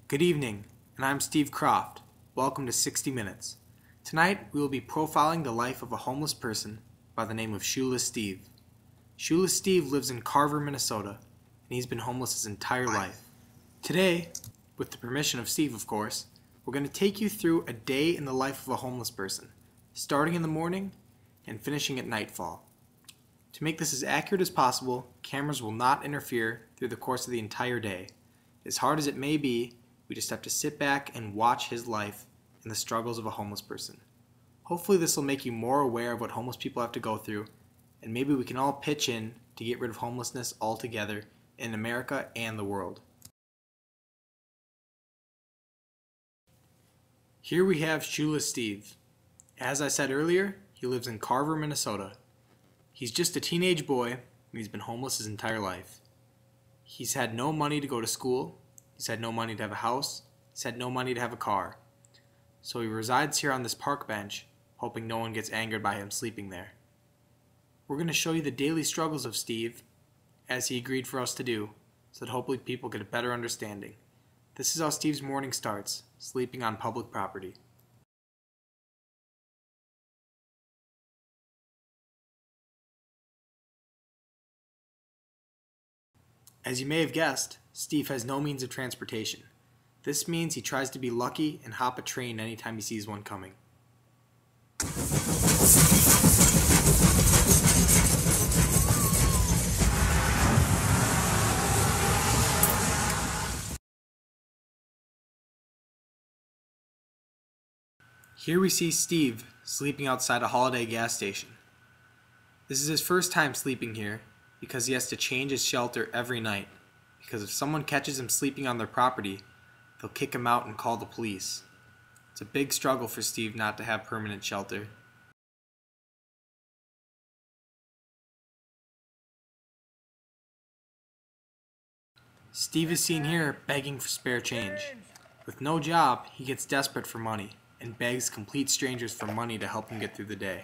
Good evening, and I'm Steve Croft. Welcome to 60 Minutes. Tonight, we will be profiling the life of a homeless person by the name of Shoeless Steve. Shoeless Steve lives in Carver, Minnesota, and he's been homeless his entire life. Today, with the permission of Steve, of course, we're going to take you through a day in the life of a homeless person, starting in the morning and finishing at nightfall. To make this as accurate as possible, cameras will not interfere through the course of the entire day. As hard as it may be, we just have to sit back and watch his life and the struggles of a homeless person. Hopefully this will make you more aware of what homeless people have to go through, and maybe we can all pitch in to get rid of homelessness altogether in America and the world. Here we have Shoeless Steve. As I said earlier, he lives in Carver, Minnesota. He's just a teenage boy, and he's been homeless his entire life. He's had no money to go to school, he's had no money to have a house, he's had no money to have a car. So he resides here on this park bench, hoping no one gets angered by him sleeping there. We're going to show you the daily struggles of Steve, as he agreed for us to do, so that hopefully people get a better understanding. This is how Steve's morning starts, sleeping on public property. As you may have guessed, Steve has no means of transportation. This means he tries to be lucky and hop a train anytime he sees one coming. Here we see Steve sleeping outside a Holiday gas station. This is his first time sleeping here because he has to change his shelter every night, because if someone catches him sleeping on their property, they'll kick him out and call the police. It's a big struggle for Steve not to have permanent shelter. Steve is seen here begging for spare change. With no job, he gets desperate for money and begs complete strangers for money to help him get through the day.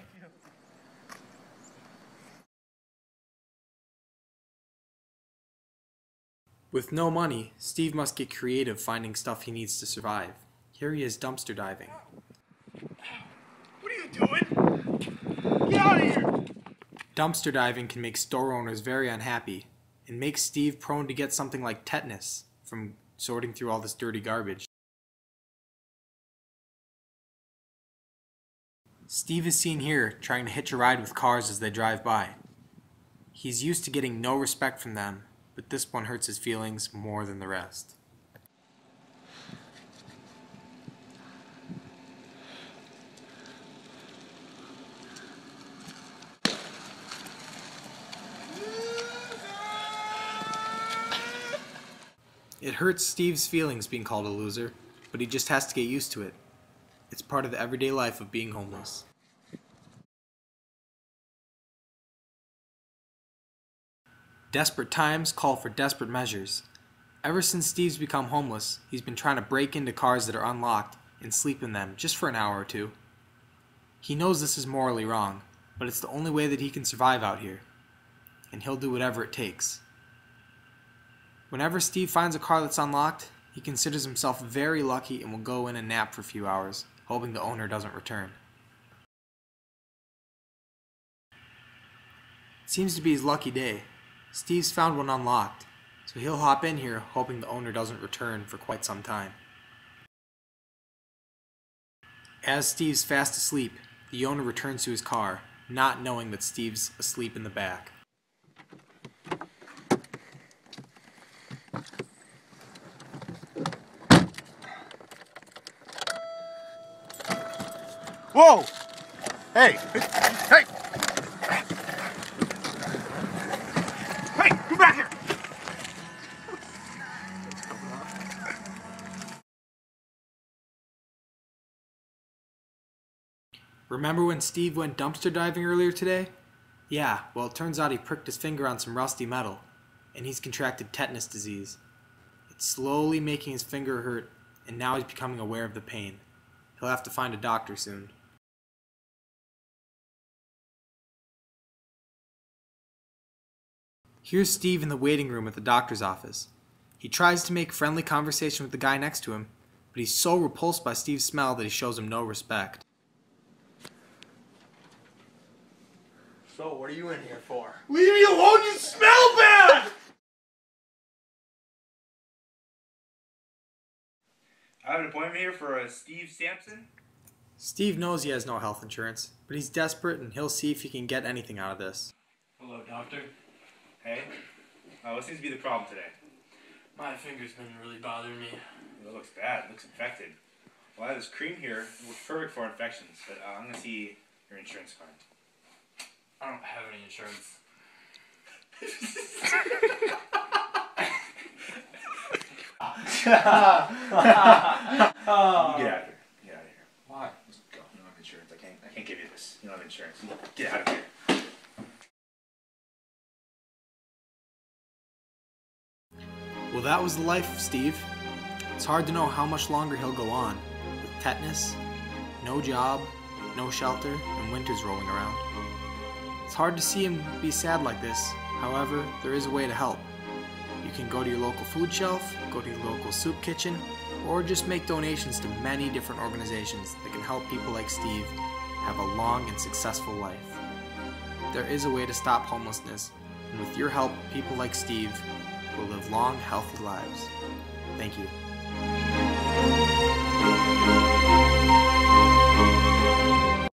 With no money, Steve must get creative finding stuff he needs to survive. Here he is dumpster diving. What are you doing? Get out of here! Dumpster diving can make store owners very unhappy and make Steve prone to get something like tetanus from sorting through all this dirty garbage. Steve is seen here trying to hitch a ride with cars as they drive by. He's used to getting no respect from them, but this one hurts his feelings more than the rest. It hurts Steve's feelings being called a loser, but he just has to get used to it. It's part of the everyday life of being homeless. Desperate times call for desperate measures. Ever since Steve's become homeless, he's been trying to break into cars that are unlocked and sleep in them just for an hour or two. He knows this is morally wrong, but it's the only way that he can survive out here, and he'll do whatever it takes. Whenever Steve finds a car that's unlocked, he considers himself very lucky and will go in and nap for a few hours, hoping the owner doesn't return. It seems to be his lucky day. Steve's found one unlocked, so he'll hop in here hoping the owner doesn't return for quite some time. As Steve's fast asleep, the owner returns to his car, not knowing that Steve's asleep in the back. Whoa! Hey! Hey! Hey! Come back here! Remember when Steve went dumpster diving earlier today? Yeah, well it turns out he pricked his finger on some rusty metal, and he's contracted tetanus disease. It's slowly making his finger hurt, and now he's becoming aware of the pain. He'll have to find a doctor soon. Here's Steve in the waiting room at the doctor's office. He tries to make friendly conversation with the guy next to him, but he's so repulsed by Steve's smell that he shows him no respect. So, what are you in here for? Leave me alone, you smell bad! I have an appointment here for Steve Sampson. Steve knows he has no health insurance, but he's desperate and he'll see if he can get anything out of this. Hello, doctor. Hey, what seems to be the problem today? My finger's been really bothering me. It looks bad. It looks infected. Well, I have this cream here. It works perfect for infections, but I'm going to see your insurance card. I don't have any insurance. You get out of here. Get out of here. Why? Let's go. You don't have insurance. I can't give you this. You don't have insurance. Get out of here. Well, that was the life of Steve. It's hard to know how much longer he'll go on, with tetanus, no job, no shelter, and winters rolling around. It's hard to see him be sad like this. However, there is a way to help. You can go to your local food shelf, go to your local soup kitchen, or just make donations to many different organizations that can help people like Steve have a long and successful life. There is a way to stop homelessness, and with your help, people like Steve will live long, healthy lives. Thank you.